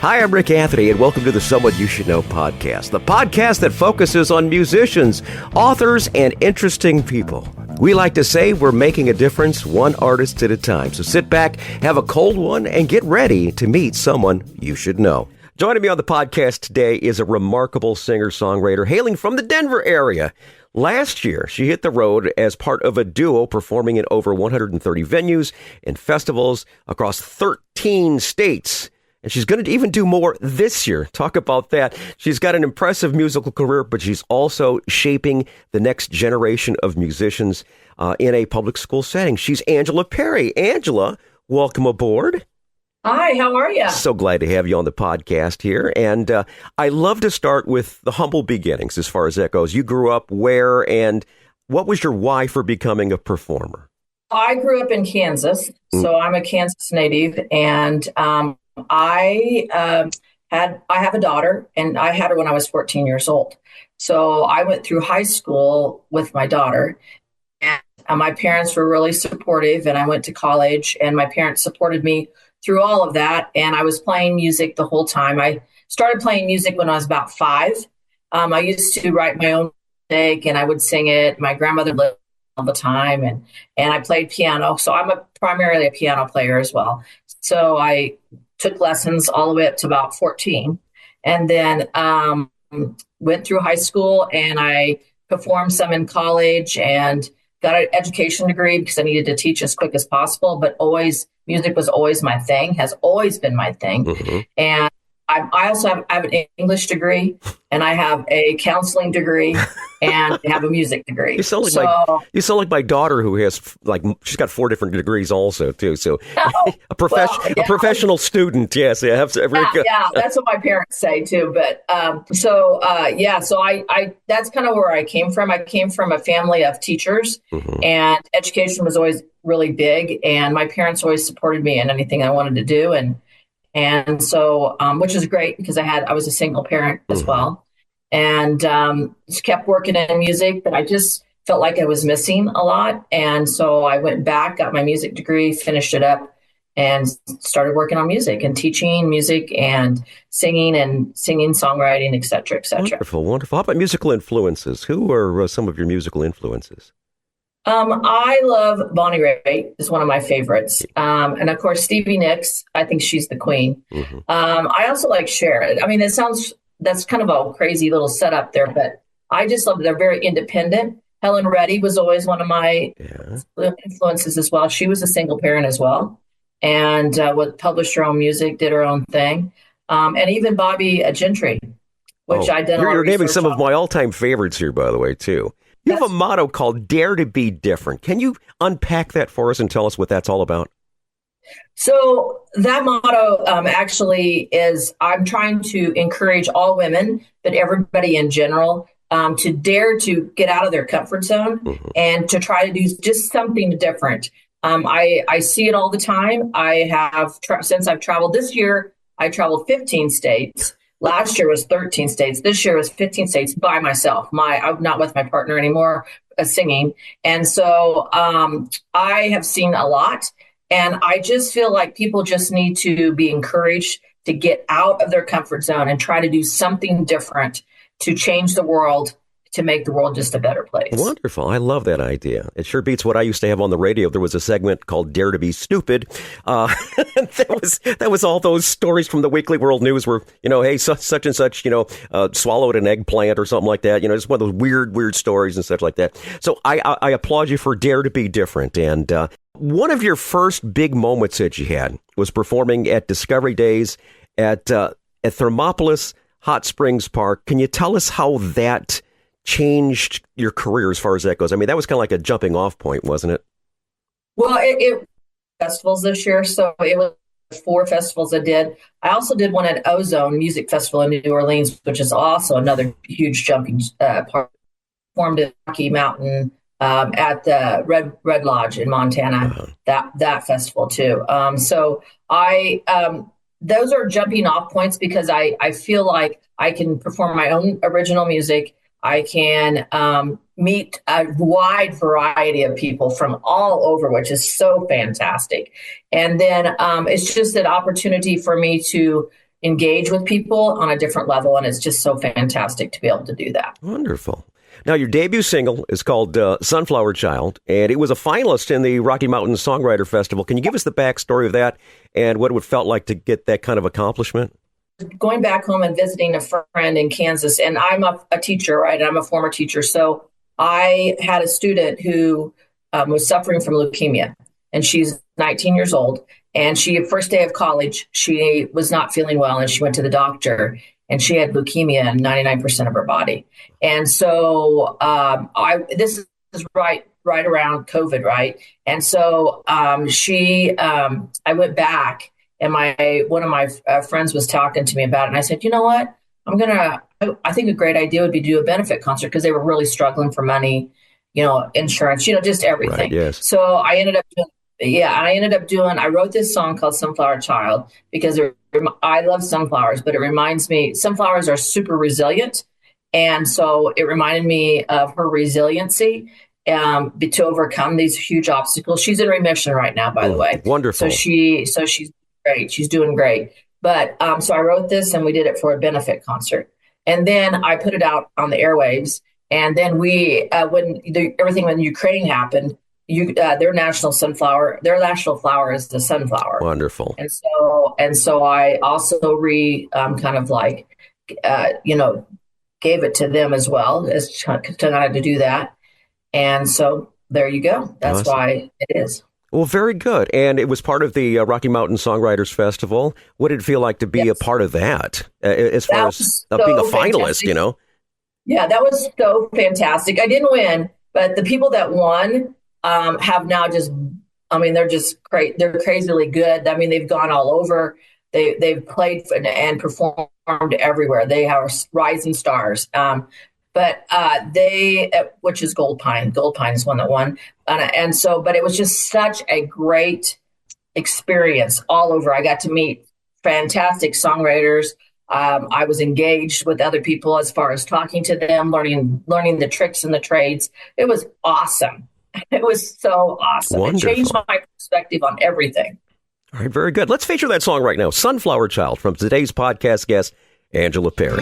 Hi, I'm Rick Anthony, and welcome to the Someone You Should Know podcast, the podcast that focuses on musicians, authors, and interesting people. We like to say we're making a difference one artist at a time. So sit back, have a cold one, and get ready to meet someone you should know. Joining me on the podcast today is a remarkable singer-songwriter hailing from the Denver area. Last year, she hit the road as part of a duo performing in over 130 venues and festivals across 13 states. And she's going to even do more this year. Talk about that. She's got an impressive musical career, but she's also shaping the next generation of musicians in a public school setting. She's Angela Perry. Angela, welcome aboard. Hi, how are you? So glad to have you on the podcast here. And I love to start with the humble beginnings as far as that goes. You grew up where, and what was your why for becoming a performer? I grew up in Kansas, so I'm a Kansas native, and I have a daughter, and I had her when I was 14 years old. So I went through high school with my daughter, and my parents were really supportive, and I went to college, and my parents supported me through all of that. And I was playing music the whole time. I started playing music when I was about 5. I used to write my own music, and I would sing it. My grandmother lived all the time, and I played piano. So I'm primarily a piano player as well. So I took lessons all the way up to about 14, and then went through high school, and I performed some in college and got an education degree because I needed to teach as quick as possible, but music was always my thing, has always been my thing. Mm-hmm. And I also have an English degree, and I have a counseling degree, and I have a music degree. You sound like my daughter, who has she's got 4 different degrees also too. So a professional student. Yes, yeah, that's what my parents say too. But so I that's kind of where I came from. I came from a family of teachers, mm-hmm. and education was always really big, and my parents always supported me in anything I wanted to do, and so, which is great because I was a single parent as mm-hmm. well, and just kept working in music, but I just felt like I was missing a lot. And so I went back, got my music degree, finished it up, and started working on music and teaching music and singing, songwriting, et cetera, et cetera. Wonderful, wonderful. How about musical influences? Who are some of your musical influences? I love Bonnie Raitt, is one of my favorites. And of course, Stevie Nicks, I think she's the queen. Mm-hmm. I also like Cher. I mean, that's kind of a crazy little setup there, but I just love they're very independent. Helen Reddy was always one of my influences as well. She was a single parent as well, and published her own music, did her own thing. And even Bobby Gentry, which I did. You're naming some of my all-time favorites here, by the way, too. You have a motto called Dare to Be Different. Can you unpack that for us and tell us what that's all about? So that motto actually is I'm trying to encourage all women, but everybody in general, to dare to get out of their comfort zone mm-hmm. and to try to do just something different. I see it all the time. I have, since I've traveled this year, I traveled 15 states. Last year was 13 states. This year was 15 states by myself. I'm not with my partner anymore, singing. And so I have seen a lot. And I just feel like people just need to be encouraged to get out of their comfort zone and try to do something different to change the world, to make the world just a better place. Wonderful. I love that idea. It sure beats what I used to have on the radio. There was a segment called Dare to Be Stupid. That was all those stories from the Weekly World News where, hey, such and such, swallowed an eggplant or something like that. Just one of those weird stories and such like that. So I applaud you for Dare to Be Different. And one of your first big moments that you had was performing at Discovery Days at Thermopolis Hot Springs Park. Can you tell us how that changed your career as far as that goes? I mean, that was kind of like a jumping off point, wasn't it? Well, it festivals this year, so it was 4 festivals I did. I also did one at Ozone Music Festival in New Orleans, which is also another huge jumping part. Performed at Rocky Mountain at the Red Lodge in Montana. Uh-huh. That festival too. So those are jumping off points because I feel like I can perform my own original music. I can meet a wide variety of people from all over, which is so fantastic. And then it's just an opportunity for me to engage with people on a different level. And it's just so fantastic to be able to do that. Wonderful. Now, your debut single is called Sunflower Child, and it was a finalist in the Rocky Mountain Songwriter Festival. Can you give us the backstory of that and what it felt like to get that kind of accomplishment? Going back home and visiting a friend in Kansas, and I'm a teacher, right? I'm a former teacher. So I had a student who was suffering from leukemia, and she's 19 years old. And first day of college, she was not feeling well, and she went to the doctor, and she had leukemia in 99% of her body. And so this is right around COVID, right? And so I went back, and one of my friends was talking to me about it, and I said, you know what? I think a great idea would be to do a benefit concert, because they were really struggling for money, insurance, just everything. Right, yes. So I ended up I wrote this song called Sunflower Child because I love sunflowers, but it reminds me, sunflowers are super resilient. And so it reminded me of her resiliency to overcome these huge obstacles. She's in remission right now, by the way. Wonderful. So she's great. She's doing great. But so I wrote this, and we did it for a benefit concert. And then I put it out on the airwaves. And then when Ukraine happened, their national flower is the sunflower. Wonderful. And so I also gave it to them as well as to do that. And so there you go. That's awesome. Why it is. Well, very good. And it was part of the Rocky Mountain Songwriters Festival. What did it feel like to be a part of that, as far as being a finalist, Yeah, that was so fantastic. I didn't win, but the people that won have now they're just great. They're crazily good. I mean, they've gone all over. They've played and performed everywhere. They are rising stars. Which is Gold Pine. Gold Pine is one that won. But it was just such a great experience all over. I got to meet fantastic songwriters. I was engaged with other people as far as talking to them, learning the tricks and the trades. It was awesome. It was so awesome. Wonderful. It changed my perspective on everything. All right, very good. Let's feature that song right now, Sunflower Child, from today's podcast guest, Angela Perry.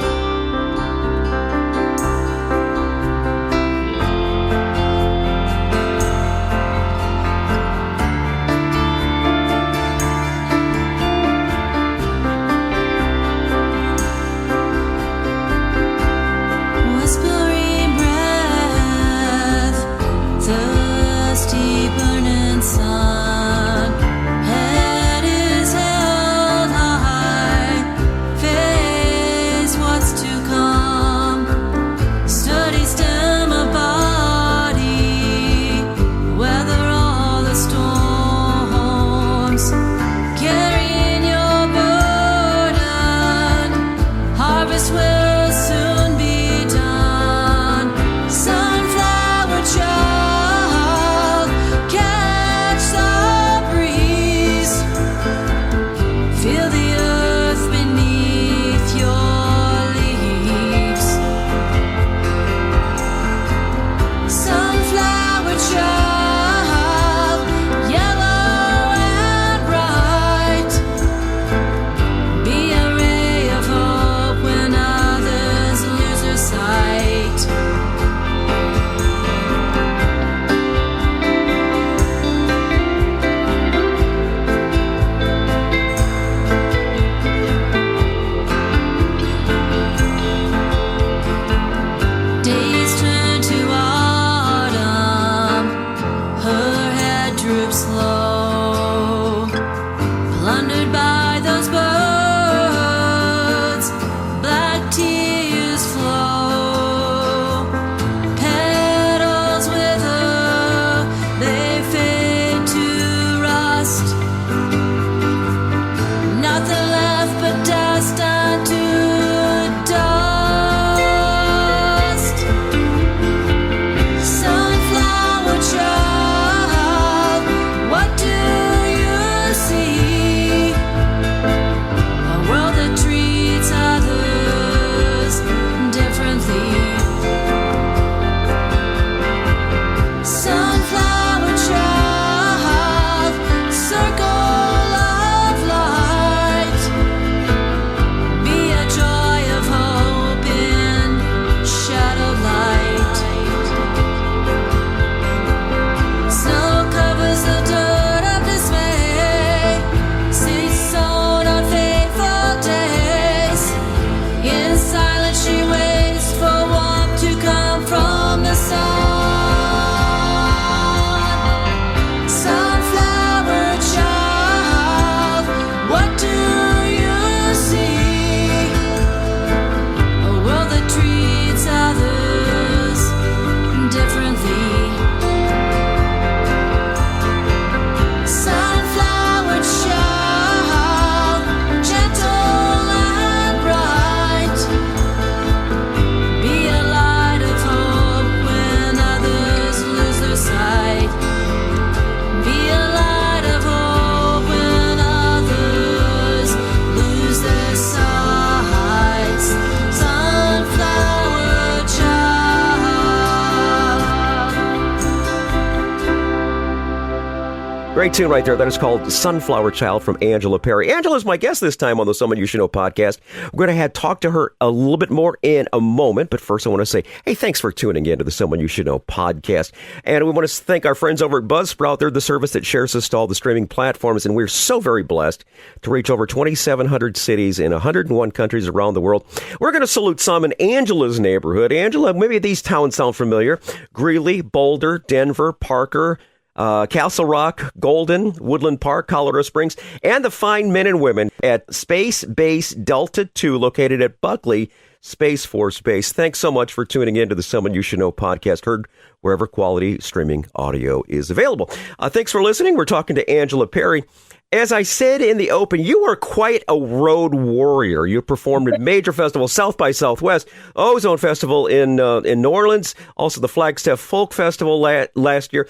Great tune right there. That is called Sunflower Child from Angela Perry. Angela's my guest this time on the Someone You Should Know podcast. We're going to talk to her a little bit more in a moment. But first, I want to say, hey, thanks for tuning in to the Someone You Should Know podcast. And we want to thank our friends over at Buzzsprout. They're the service that shares us to all the streaming platforms. And we're so very blessed to reach over 2,700 cities in 101 countries around the world. We're going to salute some in Angela's neighborhood. Angela, maybe these towns sound familiar. Greeley, Boulder, Denver, Parker, Castle Rock, Golden, Woodland Park, Colorado Springs, and the fine men and women at Space Base Delta 2, located at Buckley Space Force Base. Thanks so much for tuning in to the Someone You Should Know podcast, heard wherever quality streaming audio is available. Thanks for listening. We're talking to Angela Perry. As I said in the open, you are quite a road warrior. You performed at major festivals, South by Southwest, Ozone Festival in New Orleans, also the Flagstaff Folk Festival last year.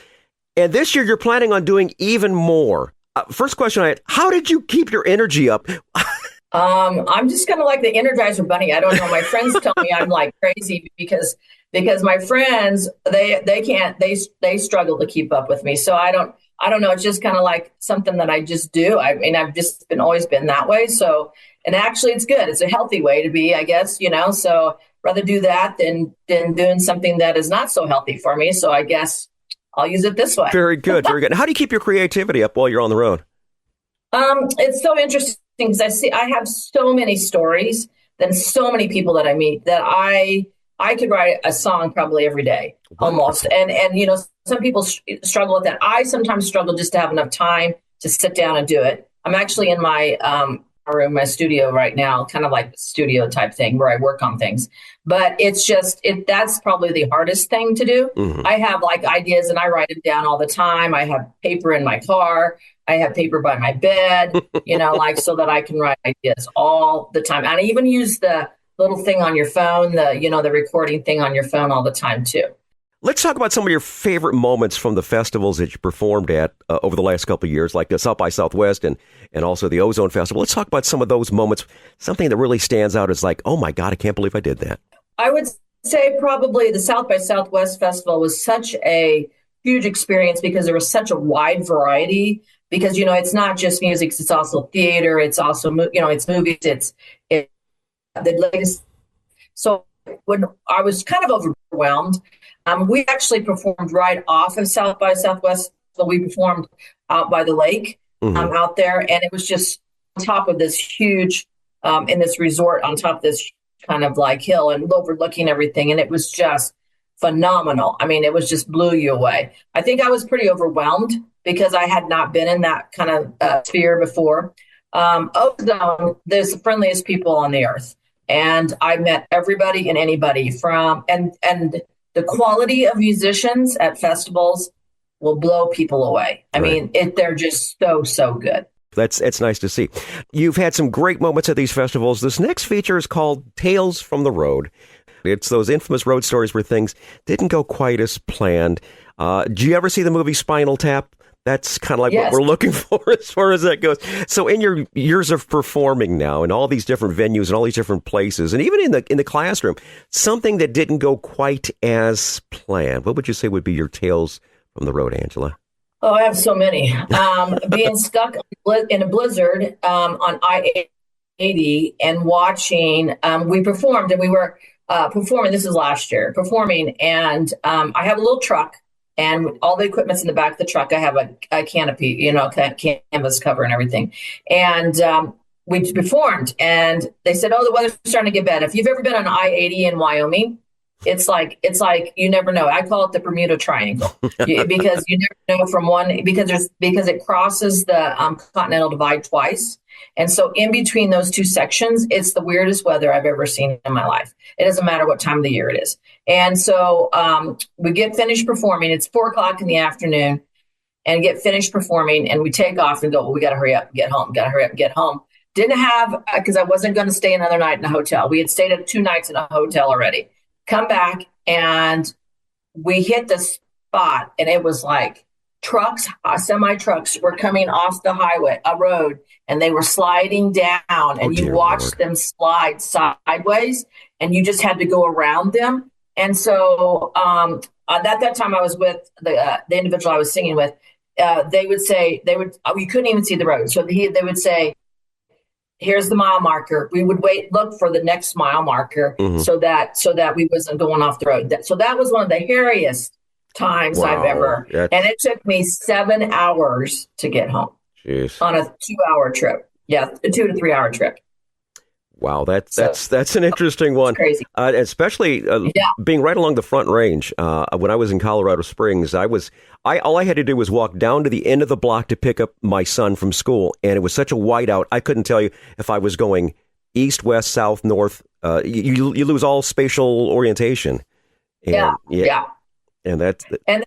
And this year, you're planning on doing even more. First question I had, how did you keep your energy up? I'm just kind of like the Energizer Bunny. I don't know. My friends tell me I'm like crazy because my friends, they struggle to keep up with me. So I don't know. It's just kind of like something that I just do. I mean, I've just always been that way. So, and actually it's good. It's a healthy way to be, I guess, so rather do that than doing something that is not so healthy for me. So I guess I'll use it this way. Very good. Very good. And how do you keep your creativity up while you're on the road? It's so interesting because I have so many stories and so many people that I meet that I could write a song probably every day almost. And some people struggle with that. I sometimes struggle just to have enough time to sit down and do it. I'm actually in my room, my studio right now, kind of like a studio type thing where I work on things. But it's just, that's probably the hardest thing to do. Mm-hmm. I have like ideas and I write them down all the time. I have paper in my car. I have paper by my bed, so that I can write ideas all the time. And I even use the little thing on your phone, the recording thing on your phone all the time too. Let's talk about some of your favorite moments from the festivals that you performed at over the last couple of years, like the South by Southwest and also the Ozone Festival. Let's talk about some of those moments. Something that really stands out is like, oh my God, I can't believe I did that. I would say probably the South by Southwest Festival was such a huge experience because there was such a wide variety. Because, it's not just music, it's also theater, it's also, it's movies, it's the latest. So when I was kind of overwhelmed, we actually performed right off of South by Southwest. So we performed out by the lake, out there. And it was just on top of this huge, in this resort, on top of this kind of like hill and overlooking everything. And it was just phenomenal. I mean, it was just blew you away. I think I was pretty overwhelmed because I had not been in that kind of sphere before. Ozone, there's the friendliest people on the earth. And I met everybody and anybody and the quality of musicians at festivals will blow people away. I mean, they're just so good. It's nice to see. You've had some great moments at these festivals. This next feature is called Tales from the Road. It's those infamous road stories where things didn't go quite as planned. Do you ever see the movie Spinal Tap? That's kind of like what we're looking for as far as that goes. So in your years of performing now in all these different venues and all these different places, and even in the classroom, something that didn't go quite as planned, what would you say would be your tales from the road, Angela? Oh, I have so many. Being stuck in a blizzard on I-80 and watching, we performed and we were performing, this is last year, performing, and I have a little truck. And all the equipment's in the back of the truck. I have a canopy, canvas cover and everything. And we performed, and they said, "Oh, the weather's starting to get bad." If you've ever been on I-80 in Wyoming, it's like you never know. I call it the Bermuda Triangle because you never know from one because it crosses the Continental Divide twice. And so in between those two sections, it's the weirdest weather I've ever seen in my life. It doesn't matter what time of the year it is. And so we get finished performing. It's 4:00 in the afternoon and get finished performing. And we take off and go, well, we got to hurry up and get home. Got to hurry up and get home. Didn't have, because I wasn't going to stay another night in a hotel. We had stayed at 2 nights in a hotel already. Come back and we hit the spot and it was like trucks, semi trucks were coming off the highway, a road, and they were sliding down and you watched them slide sideways and you just had to go around them. And so at that time I was with the individual I was singing with, they would say, we couldn't even see the road. So they would say, here's the mile marker. We would look for the next mile marker so that we wasn't going off the road. So that was one of the hairiest times I've ever, and it took me 7 hours to get home. Jeez. On a 2-hour trip. Yeah, a 2 to 3 hour trip. Wow, that's an interesting one. Crazy. Especially being right along the Front Range. When I was in Colorado Springs, all I had to do was walk down to the end of the block to pick up my son from school, and it was such a whiteout. I couldn't tell you if I was going east, west, south, north. You lose all spatial orientation. And, yeah. And that's and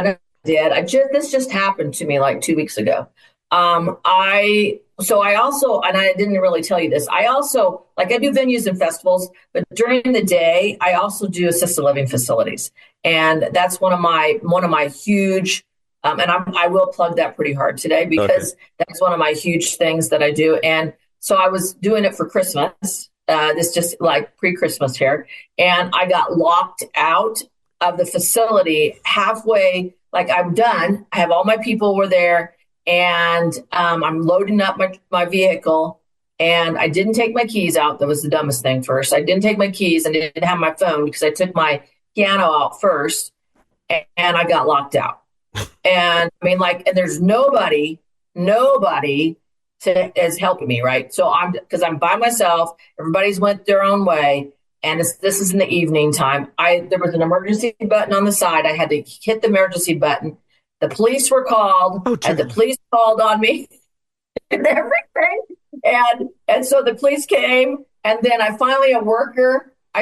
then this just happened to me like 2 weeks ago. I also, and I didn't really tell you this, I also, like, I do venues and festivals, but during the day, I also do assisted living facilities. And that's one of my huge, and I will plug that pretty hard today, because that's one of my huge things that I do. And so I was doing it for Christmas, this just like pre-Christmas here. And I got locked out of the facility halfway, like I'm done. I have all my people were there. And I'm loading up my vehicle, and I didn't take my keys out. That was the dumbest thing first. I didn't take my keys and didn't have my phone because I took my piano out first, and I got locked out. And I mean, like, and there's nobody is helping me, right? So because I'm by myself. Everybody's went their own way, and this is in the evening time. There was an emergency button on the side. I had to hit the emergency button. The police were called, and the police called on me and everything. And so the police came, and then I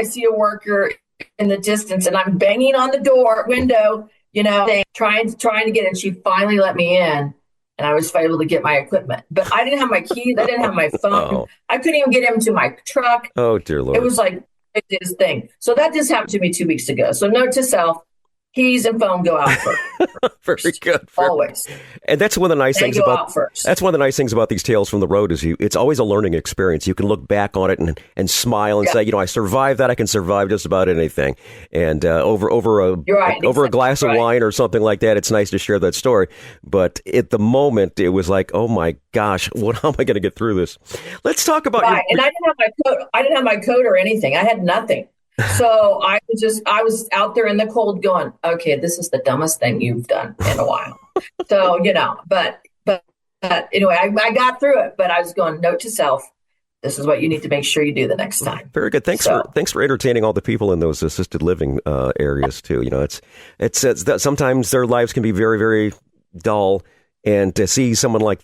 see a worker in the distance, and I'm banging on the window, trying to get in. She finally let me in, and I was able to get my equipment. But I didn't have my keys. I didn't have my phone. I couldn't even get into my truck. Oh, dear Lord. It was like this thing. So that just happened to me 2 weeks ago. So note to self, keys and phone go out first. Very good. Always. And that's one of the nice things that's one of the nice things about these tales from the road is it's always a learning experience. You can look back on it and smile and say, I survived that. I can survive just about anything. And over a glass of wine or something like that, it's nice to share that story. But at the moment, it was like, oh my gosh, how am I going to get through this? Let's talk about and I didn't have my coat. I didn't have my coat or anything. I had nothing. So I was out there in the cold going, okay, this is the dumbest thing you've done in a while. So, but anyway, I got through it, but I was going, note to self, this is what you need to make sure you do the next time. Very good. Thanks for entertaining all the people in those assisted living areas too. It's sometimes their lives can be very, very dull, and to see someone like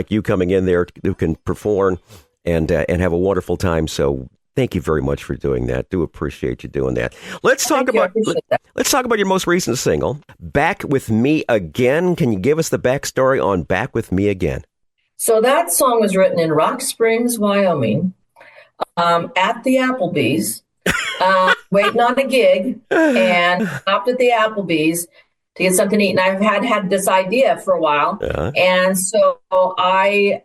you coming in there who can perform and have a wonderful time. So thank you very much for doing that. Do appreciate you doing that. Let's talk about your most recent single, Back With Me Again. Can you give us the backstory on Back With Me Again? So that song was written in Rock Springs, Wyoming, at the Applebee's, waiting on a gig, and stopped at the Applebee's to get something to eat. And I've had this idea for a while. And so I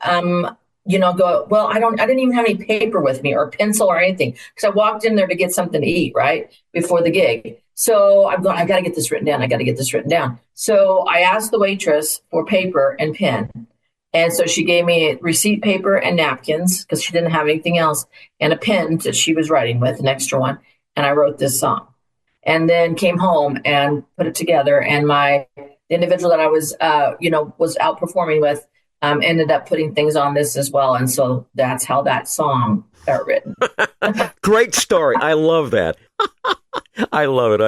I didn't even have any paper with me or pencil or anything, because I walked in there to get something to eat right before the gig. So I got to get this written down. So I asked the waitress for paper and pen. And so she gave me receipt paper and napkins, because she didn't have anything else, and a pen that she was writing with, an extra one. And I wrote this song, and then came home and put it together. And the individual that I was out performing with, ended up putting things on this as well. And so that's how that song got written. Great story. I love that. I love it.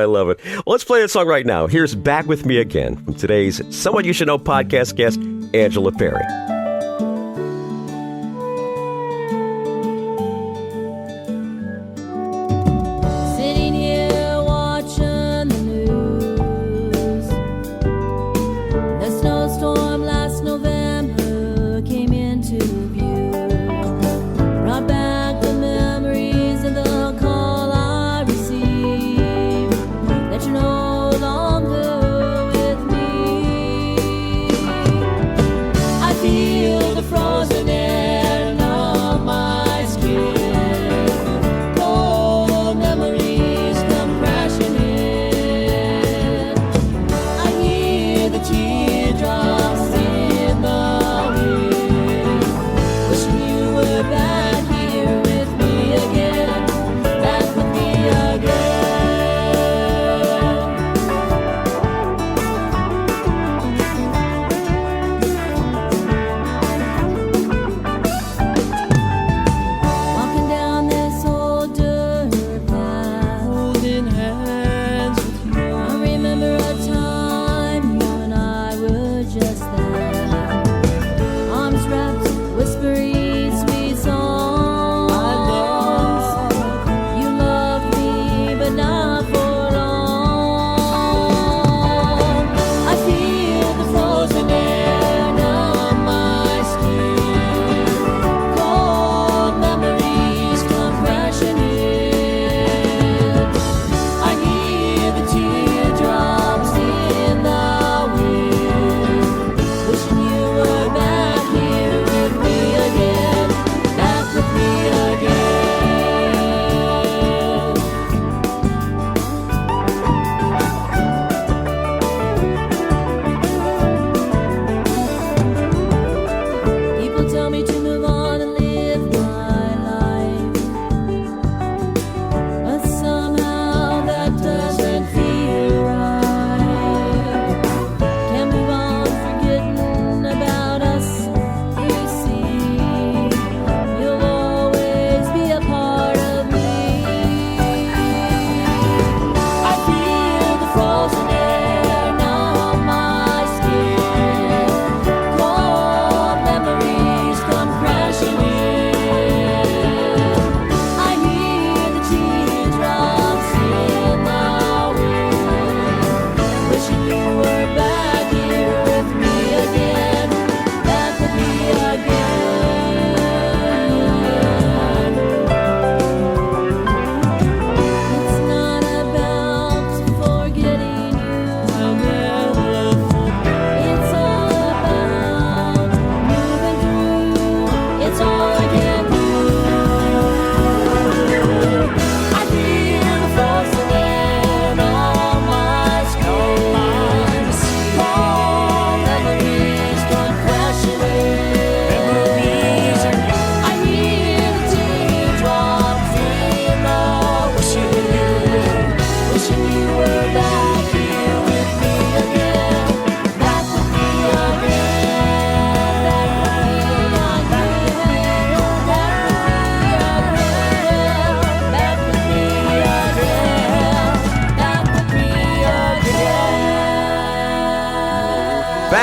Well, let's play that song right now. Here's Back With Me Again from today's Someone You Should Know podcast guest, Angela Perry. I feel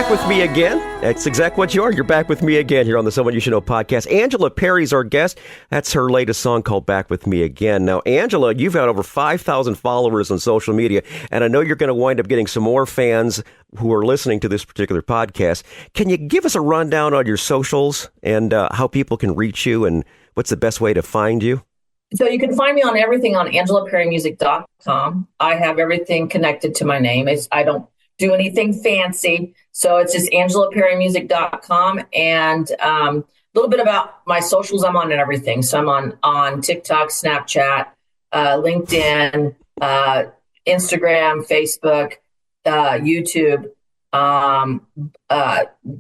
back with me again. That's exactly what you are. You're back with me again here on the Someone You Should Know podcast. Angela Perry's our guest. That's her latest song called Back With Me Again. Now, Angela, you've had over 5,000 followers on social media, and I know you're going to wind up getting some more fans who are listening to this particular podcast. Can you give us a rundown on your socials and how people can reach you and what's the best way to find you? So you can find me on everything on angelaperrymusic.com. I have everything connected to my name. I don't do anything fancy. So it's just angelaperrymusic.com. And a little bit about my socials. I'm on everything. So I'm on TikTok, Snapchat, LinkedIn, Instagram, Facebook, YouTube.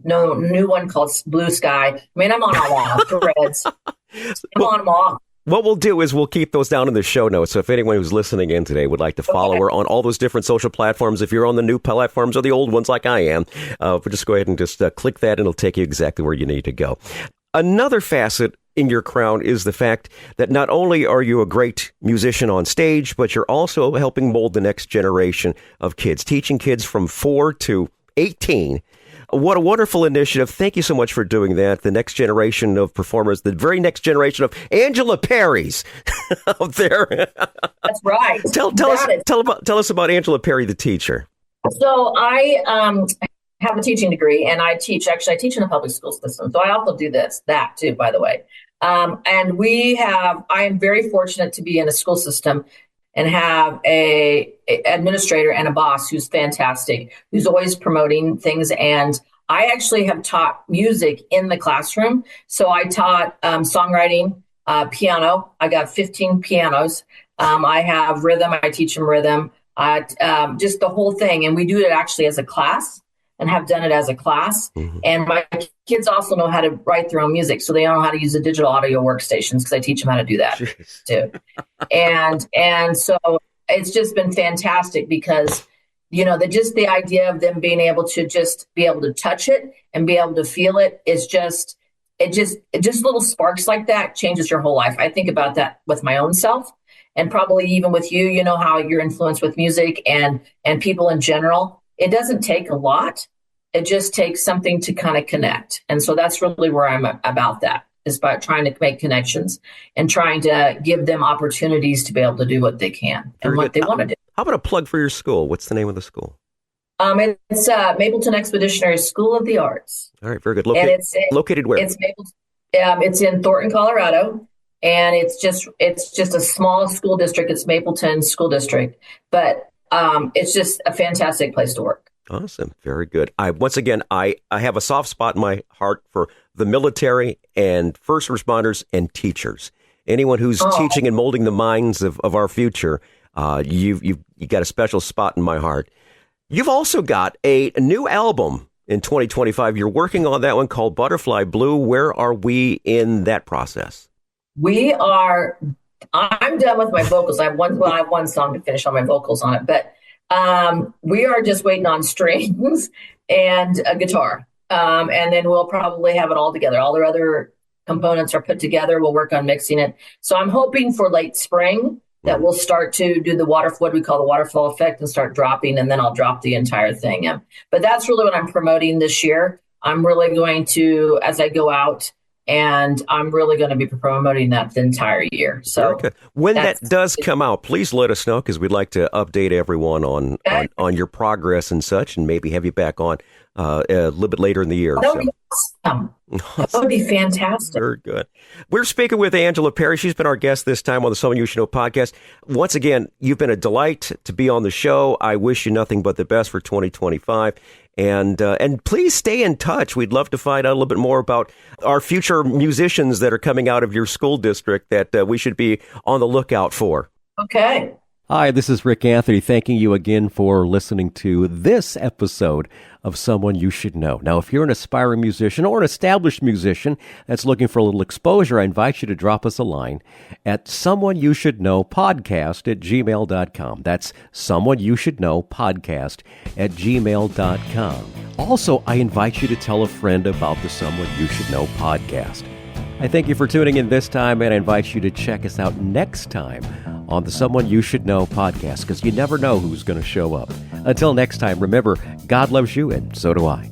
No new one called Blue Sky. I mean, I'm on all threads. I'm on them all. What we'll do is we'll keep those down in the show notes. So if anyone who's listening in today would like to follow her on all those different social platforms, if you're on the new platforms or the old ones like I am, just go ahead and just click that and it'll take you exactly where you need to go. Another facet in your crown is the fact that not only are you a great musician on stage, but you're also helping mold the next generation of kids, teaching kids from 4 to 18. What a wonderful initiative. Thank you so much for doing that. The next generation of performers, the very next generation of Angela Perrys out there. That's right. Tell us about Angela Perry, the teacher. So I have a teaching degree and I teach in a public school system. So I also do that too, by the way. And I am very fortunate to be in a school system and have a administrator and a boss who's fantastic, who's always promoting things. And I actually have taught music in the classroom. So I taught songwriting, piano. I got 15 pianos. I have rhythm. I teach them rhythm, just the whole thing. And we do it actually as a class and have done it as a class. Mm-hmm. And my kids also know how to write their own music. So they know how to use the digital audio workstations because I teach them how to do that too. And so it's just been fantastic because, the idea of them being able to just be able to touch it and be able to feel it is just little sparks like that changes your whole life. I think about that with my own self and probably even with you, how you're influenced with music and people in general. It doesn't take a lot. It just takes something to kind of connect. And so that's really where I'm about that, is by trying to make connections and trying to give them opportunities to be able to do what they can and what they want to do. How about a plug for your school? What's the name of the school? It's Mapleton Expeditionary School of the Arts. All right, very good. Located where? It's in Thornton, Colorado. And it's just a small school district. It's Mapleton School District. But it's just a fantastic place to work. Awesome. Very good. I have a soft spot in my heart for the military and first responders and teachers. Anyone who's teaching and molding the minds of our future, you got a special spot in my heart. You've also got a new album in 2025. You're working on that one called Butterfly Blue. Where are we in that process? I'm done with my vocals. I have one song to finish on my vocals on it, but we are just waiting on strings and a guitar. And then we'll probably have it all together. All their other components are put together. We'll work on mixing it. So I'm hoping for late spring that we'll start to do what we call the waterfall effect and start dropping, and then I'll drop the entire thing in. But that's really what I'm promoting this year. I'm really going to, as I go out, and I'm really going to be promoting that the entire year. So when that does come out, please let us know because we'd like to update everyone on your progress and such, and maybe have you back on a little bit later in the year. That would be awesome. That would be fantastic. Very good. We're speaking with Angela Perry. She's been our guest this time on the Someone You Should Know podcast. Once again, you've been a delight to be on the show. I wish you nothing but the best for 2025. And please stay in touch. We'd love to find out a little bit more about our future musicians that are coming out of your school district that we should be on the lookout for. Okay. Hi, this is Rick Anthony, thanking you again for listening to this episode of Someone You Should Know. Now, if you're an aspiring musician or an established musician that's looking for a little exposure, I invite you to drop us a line at someoneyoushouldknowpodcast@gmail.com. That's someoneyoushouldknowpodcast@gmail.com. Also, I invite you to tell a friend about the Someone You Should Know podcast. I thank you for tuning in this time, and I invite you to check us out next time on the Someone You Should Know podcast, because you never know who's going to show up. Until next time, remember, God loves you, and so do I.